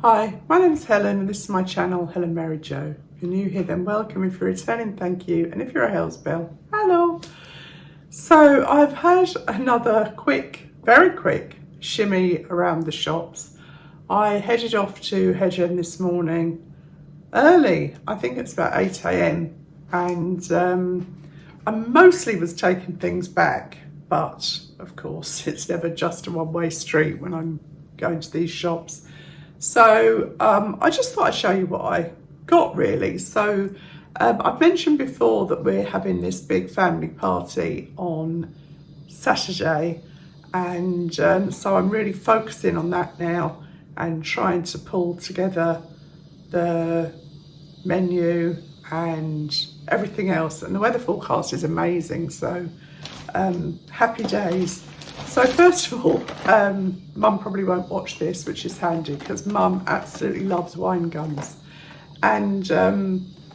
Hi, my name's Helen and this is my channel, HelenMaryJo. If you're new here, then welcome. If you're returning, thank you. And if you're a Hells Bell, hello. So I've had another very quick shimmy around the shops. I headed off to Hedge End this morning early. I think it's about 8 a.m. and I mostly was taking things back, but of course it's never just a one-way street when I'm going to these shops. So I just thought I'd show you what I got really. So I've mentioned before that we're having this big family party on Saturday, and so I'm really focusing on that now and trying to pull together the menu and everything else. And the weather forecast is amazing, so happy days. So first of all, Mum probably won't watch this, which is handy because Mum absolutely loves wine gums. And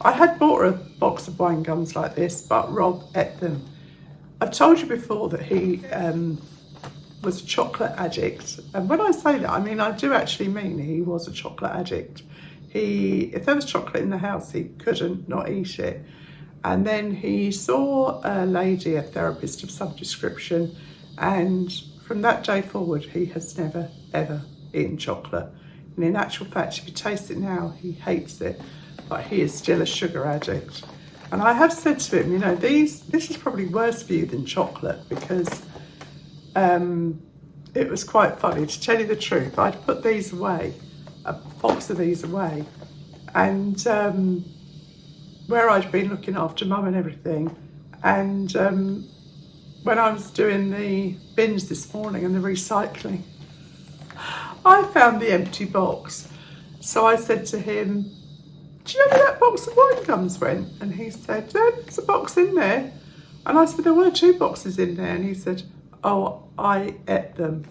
I had bought her a box of wine gums like this, but Rob ate them. I've told you before that he was a chocolate addict. And when I say that, I mean, I do actually mean he was a chocolate addict. If there was chocolate in the house, he couldn't not eat it. And then he saw a lady, a therapist of some description, and from that day forward, he has never, ever eaten chocolate. And in actual fact, if you taste it now, he hates it, but he is still a sugar addict. And I have said to him, you know, this is probably worse for you than chocolate, because it was quite funny, to tell you the truth. I'd put these away, a box of these away, and where I'd been looking after Mum and everything, and when I was doing the bins this morning and the recycling, I found the empty box. So I said to him, do you know where that box of wine gums went? And he said, there's a box in there. And I said, there were 2 boxes in there. And he said, oh, I ate them.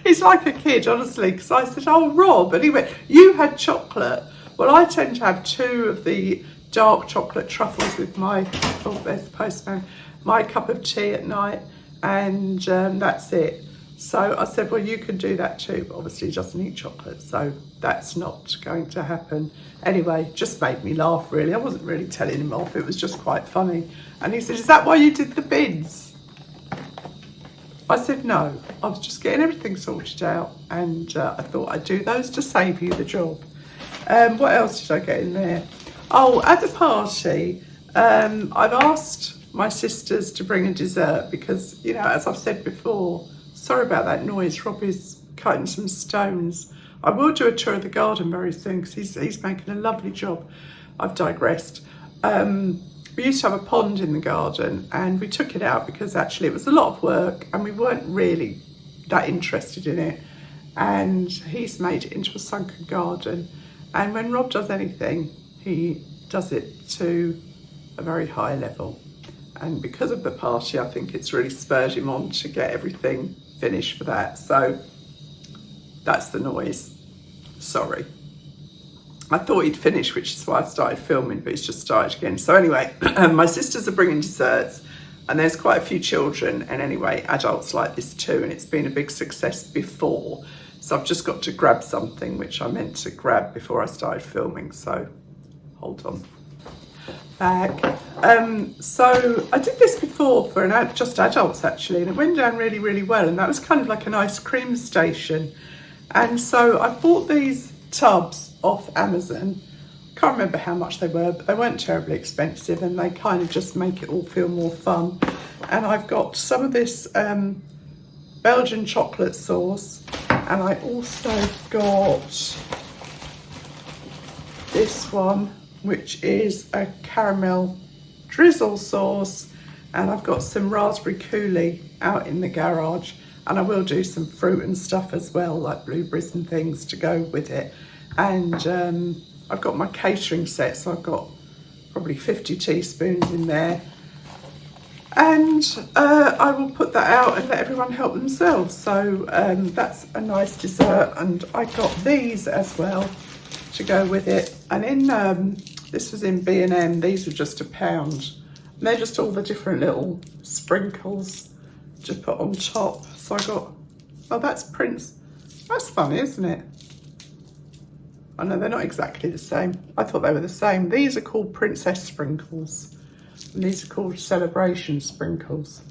He's like a kid, honestly, because I said, oh, Rob. And he went, you had chocolate. Well, I tend to have 2 of the dark chocolate truffles with my, oh, there's the postman, my cup of tea at night, and that's it. So I said, well, you can do that too, but obviously he doesn't eat chocolate, so that's not going to happen. Anyway, just made me laugh, really. I wasn't really telling him off, it was just quite funny. And he said, is that why you did the bins? I said, no, I was just getting everything sorted out, and I thought I'd do those to save you the job. What else did I get in there? Oh, at the party, I've asked my sisters to bring a dessert because, you know, as I've said before, sorry about that noise, Rob is cutting some stones. I will do a tour of the garden very soon because he's making a lovely job. I've digressed. We used to have a pond in the garden and we took it out because actually it was a lot of work and we weren't really that interested in it. And he's made it into a sunken garden. And when Rob does anything, he does it to a very high level. And because of the party, I think it's really spurred him on to get everything finished for that. So that's the noise. Sorry. I thought he'd finished, which is why I started filming, but it's just started again. So anyway, my sisters are bringing desserts and there's quite a few children and anyway, adults like this too. And it's been a big success before. So I've just got to grab something, which I meant to grab before I started filming. So hold on. Back. So I did this before for just adults actually, and it went down really, really well, and that was kind of like an ice cream station. And so I bought these tubs off Amazon. Can't remember how much they were, but they weren't terribly expensive and they kind of just make it all feel more fun. And I've got some of this Belgian chocolate sauce, and I also got this one, which is a caramel drizzle sauce, and I've got some raspberry coulis out in the garage, and I will do some fruit and stuff as well, like blueberries and things to go with it. And I've got my catering set, so I've got probably 50 teaspoons in there, and I will put that out and let everyone help themselves. So that's a nice dessert, and I got these as well to go with it. And in this was in B&M, these were just £1, and they're just all the different little sprinkles to put on top. So I got, oh, that's Prince, that's funny, isn't it? I know they're not exactly the same. I thought they were the same. These are called Princess Sprinkles. And these are called Celebration Sprinkles.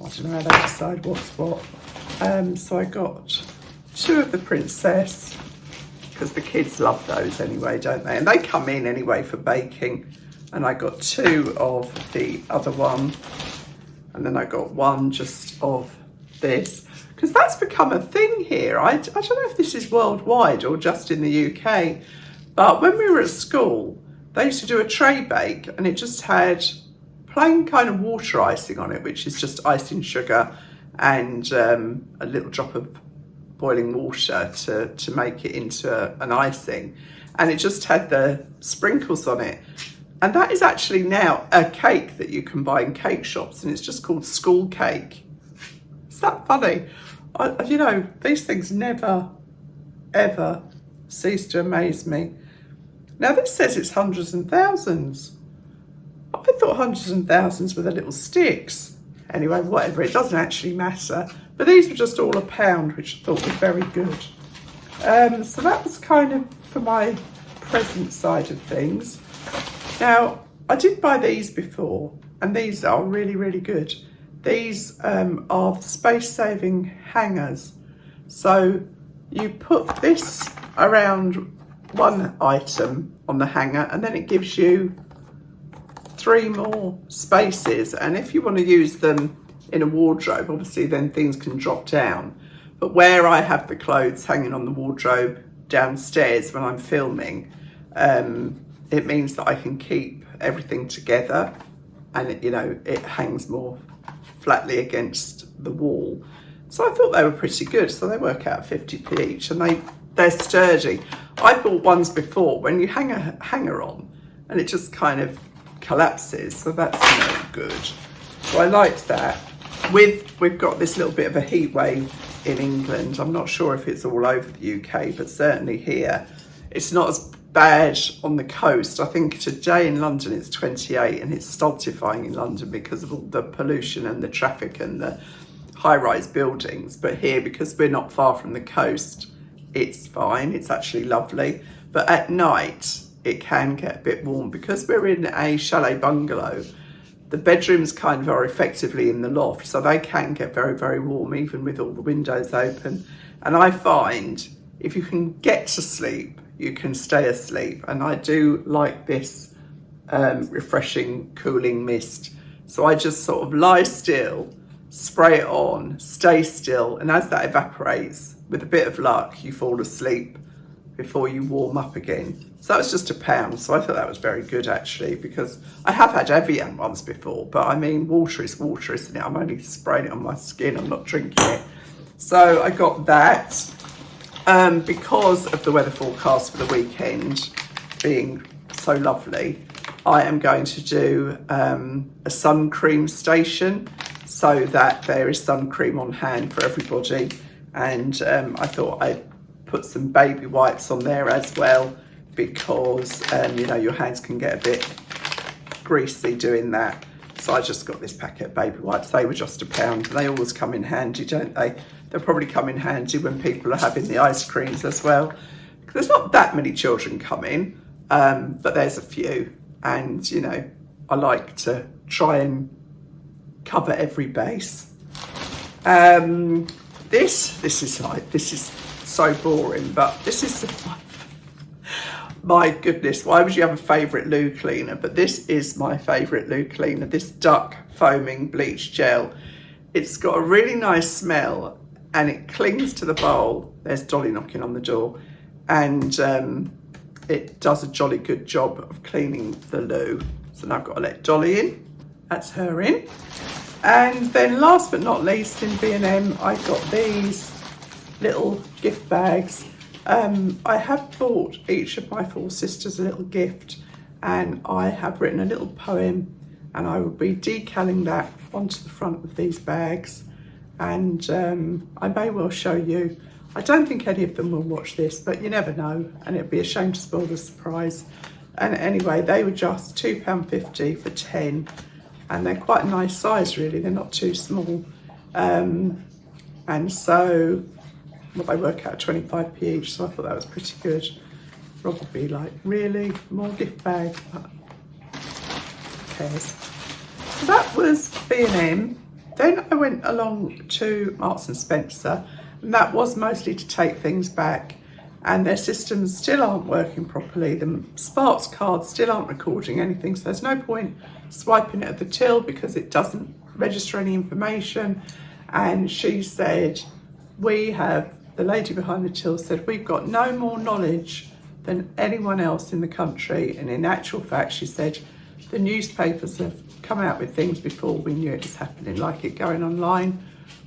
I don't know how they decide what's what. So I got 2 of the Princess, because the kids love those anyway, don't they? And they come in anyway for baking. And I got 2 of the other one. And then I got 1 just of this. Because that's become a thing here. I don't know if this is worldwide or just in the UK. But when we were at school, they used to do a tray bake. And it just had plain kind of water icing on it, which is just icing sugar and a little drop of boiling water to make it into an icing. And it just had the sprinkles on it. And that is actually now a cake that you can buy in cake shops, and it's just called school cake. Is that funny? You know, these things never, ever cease to amaze me. Now this says it's hundreds and thousands. I thought hundreds and thousands were the little sticks. Anyway, whatever, it doesn't actually matter. But these were just all £1, which I thought was very good. So that was kind of for my present side of things. Now, I did buy these before, and these are really, really good. These are space-saving hangers. So you put this around one item on the hanger, and then it gives you 3 more spaces. And if you want to use them in a wardrobe, obviously then things can drop down. But where I have the clothes hanging on the wardrobe downstairs when I'm filming, it means that I can keep everything together, and it hangs more flatly against the wall. So I thought they were pretty good. So they work out 50p each, and they're sturdy. I bought ones before when you hang a hanger on and it just kind of collapses, so that's no good. So I liked that. We've got this little bit of a heat wave in England. I'm not sure if it's all over the UK, but certainly here it's not as bad on the coast. I think today in London it's 28, and it's stultifying in London because of all the pollution and the traffic and the high-rise buildings. But here, because we're not far from the coast, it's fine. It's actually lovely. But at night it can get a bit warm because we're in a chalet bungalow. The bedrooms kind of are effectively in the loft, so they can get very, very warm even with all the windows open. And I find if you can get to sleep, you can stay asleep. And I do like this refreshing, cooling mist. So I just sort of lie still, spray it on, stay still, and as that evaporates, with a bit of luck, you fall asleep before you warm up again. So that was just £1. So I thought that was very good actually, because I have had Evian ones before, but I mean, water is water, isn't it? I'm only spraying it on my skin, I'm not drinking it. So I got that. Because of the weather forecast for the weekend being so lovely, I am going to do a sun cream station so that there is sun cream on hand for everybody. And I thought I'd put some baby wipes on there as well, because your hands can get a bit greasy doing that. So I just got this packet of baby wipes. They were just £1. They always come in handy, don't they? They'll probably come in handy when people are having the ice creams as well. There's not that many children coming, but there's a few. And, I like to try and cover every base. This is so boring, but this is, my goodness, why would you have a favourite loo cleaner? But this is my favourite loo cleaner, this Duck Foaming Bleach Gel. It's got a really nice smell, and it clings to the bowl. There's Dolly knocking on the door. And it does a jolly good job of cleaning the loo. So now I've got to let Dolly in. That's her in. And then last but not least, in B&M, I got these little gift bags. I have bought each of my 4 sisters a little gift, and I have written a little poem, and I will be decaling that onto the front of these bags. And I may well show you. I don't think any of them will watch this, but you never know, and it'd be a shame to spoil the surprise. And anyway, they were just £2.50 for 10, and they're quite a nice size really, they're not too small. And so well, they work out 25p each, so I thought that was pretty good. Rob would be like, really? More gift bag? But who cares? So that was B&M. Then I went along to Marks and Spencer, and that was mostly to take things back, and their systems still aren't working properly. The Sparks cards still aren't recording anything, so there's no point swiping it at the till because it doesn't register any information. And she said, the lady behind the till said, we've got no more knowledge than anyone else in the country. And in actual fact, she said, the newspapers have come out with things before we knew it was happening, like it going online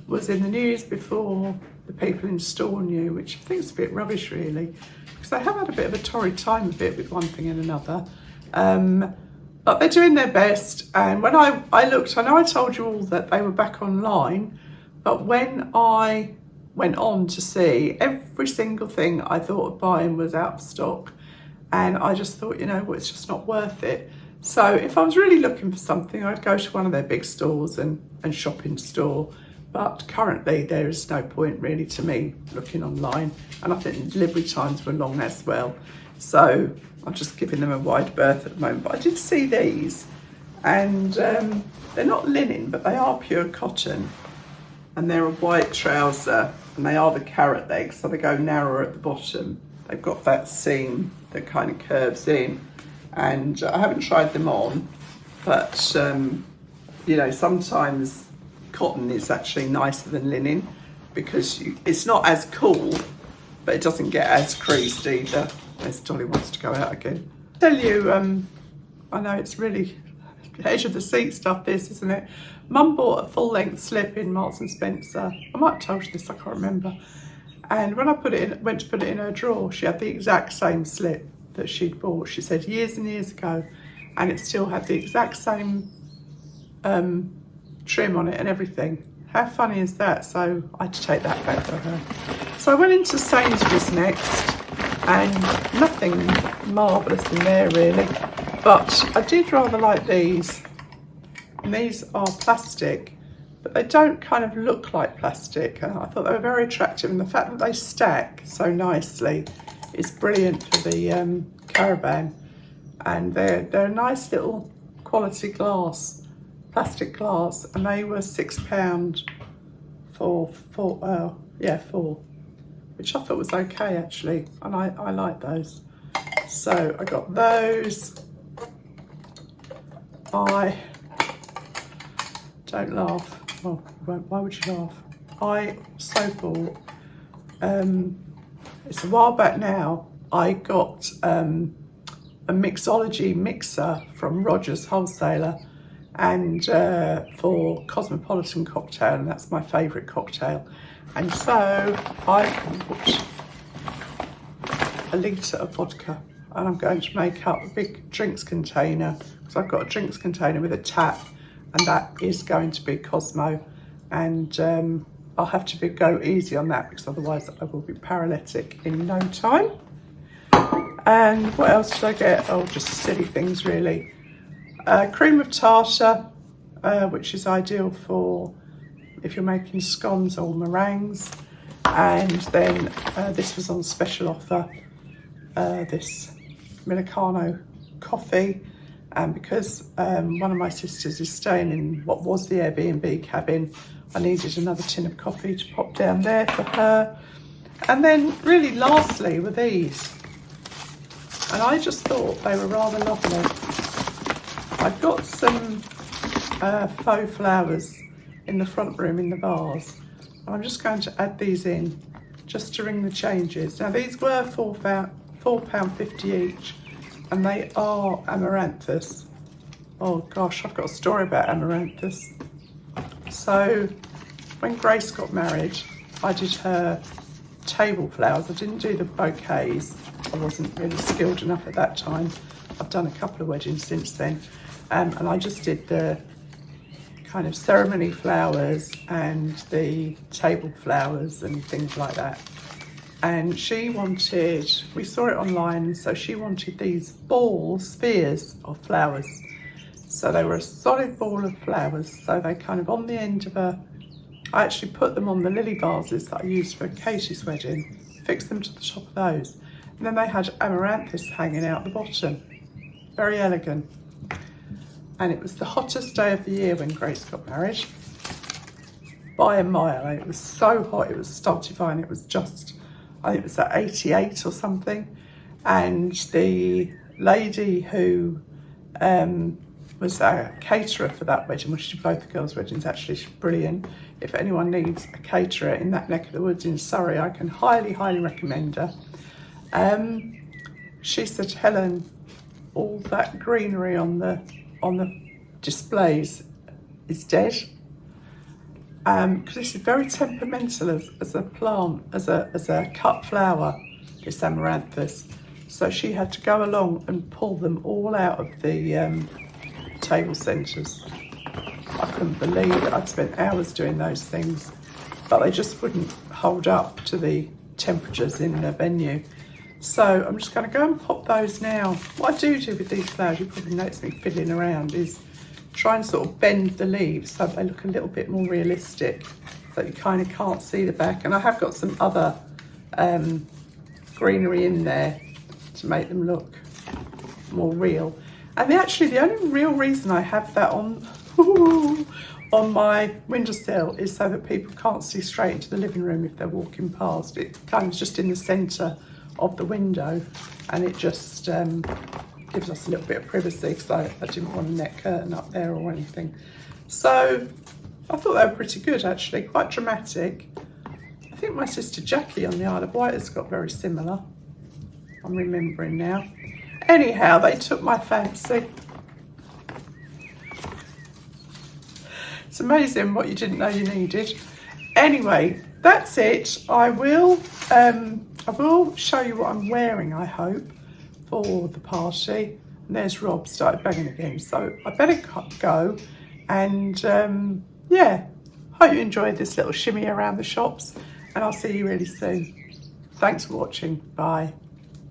was in the news before the people in store knew, which I think is a bit rubbish really, because they have had a bit of a torrid time with one thing and another. But they're doing their best. And when I looked, I know I told you all that they were back online, but when I went on to see, every single thing I thought of buying was out of stock. And I just thought, you know, well, it's just not worth it. So if I was really looking for something, I'd go to one of their big stores and shop in store. But currently there is no point really to me looking online. And I think the delivery times were long as well. So I'm just giving them a wide berth at the moment. But I did see these, and they're not linen, but they are pure cotton. And they're a white trouser, and they are the carrot legs, so they go narrower at the bottom. They've got that seam that kind of curves in. And I haven't tried them on, but you know, sometimes cotton is actually nicer than linen because it's not as cool, but it doesn't get as creased either. There's Dolly wants to go out again. Tell you, I know it's really edge of the seat stuff, this, isn't it? Mum bought a full-length slip in Marks and Spencer. I might have told you this, I can't remember. And when I went to put it in her drawer, she had the exact same slip that she'd bought. She said years and years ago, and it still had the exact same trim on it and everything. How funny is that? So I had to take that back for her. So I went into Sainsbury's next, and nothing marvellous in there really, but I did rather like these. And these are plastic, but they don't kind of look like plastic. I thought they were very attractive, and the fact that they stack so nicely is brilliant for the caravan. And they're a nice little quality glass, plastic glass, and they were £6 for four, which I thought was okay actually, and I like those. So I got those. I don't laugh. Oh, why would you laugh? I so bought, it's a while back now, I got a mixology mixer from Rogers Wholesaler, and for Cosmopolitan cocktail, and that's my favourite cocktail. And so I bought a litre of vodka, and I'm going to make up a big drinks container, because I've got a drinks container with a tap, and that is going to be Cosmo. And I'll have to go easy on that, because otherwise I will be paralytic in no time. And what else did I get? Oh, just silly things really. Cream of tartar, which is ideal for if you're making scones or meringues. And then this was on special offer, this Millicano coffee. And because one of my sisters is staying in what was the Airbnb cabin, I needed another tin of coffee to pop down there for her. And then really lastly were these. And I just thought they were rather lovely. I've got some faux flowers in the front room in the vase. And I'm just going to add these in just to ring the changes. Now these were £4.50 each, and they are amaranthus. Oh gosh, I've got a story about amaranthus. So when Grace got married, I did her table flowers. I didn't do the bouquets. I wasn't really skilled enough at that time. I've done a couple of weddings since then. And I just did the kind of ceremony flowers and the table flowers and things like that. And she wanted, we saw it online, so she wanted these spheres of flowers. So they were a solid ball of flowers. So they kind of on the end of a I actually put them on the lily vases that I used for Katie's wedding, fixed them to the top of those. And then they had amaranthus hanging out the bottom. Very elegant. And it was the hottest day of the year when Grace got married. By a mile. It was so hot, it was stultifying. It was just, I think it was at 88 or something. And the lady who was a caterer for that wedding, well, she did both the girls' weddings actually, she's brilliant. If anyone needs a caterer in that neck of the woods in Surrey, I can highly, highly recommend her. She said, Helen, all that greenery on the displays is dead. Because this is very temperamental as a plant, as a cut flower, this amaranthus. So she had to go along and pull them all out of the table centres. I couldn't believe it. I'd spent hours doing those things, but they just wouldn't hold up to the temperatures in the venue. So I'm just going to go and pop those now. What I do with these flowers, you probably notice me fiddling around, is try and sort of bend the leaves so they look a little bit more realistic, so you kind of can't see the back. And I have got some other greenery in there to make them look more real. And actually the only real reason I have that on my windowsill is so that people can't see straight into the living room if they're walking past. It kind of just in the centre of the window, and it just gives us a little bit of privacy, because I didn't want a net curtain up there or anything. So I thought they were pretty good actually, quite dramatic. I think my sister Jackie on the Isle of Wight has got very similar, I'm remembering now. Anyhow, they took my fancy. It's amazing what you didn't know you needed. Anyway, that's it. I will show you what I'm wearing, I hope, for the party. And there's Rob started banging again, so I better go. And yeah, hope you enjoyed this little shimmy around the shops, and I'll see you really soon. Thanks for watching. Bye.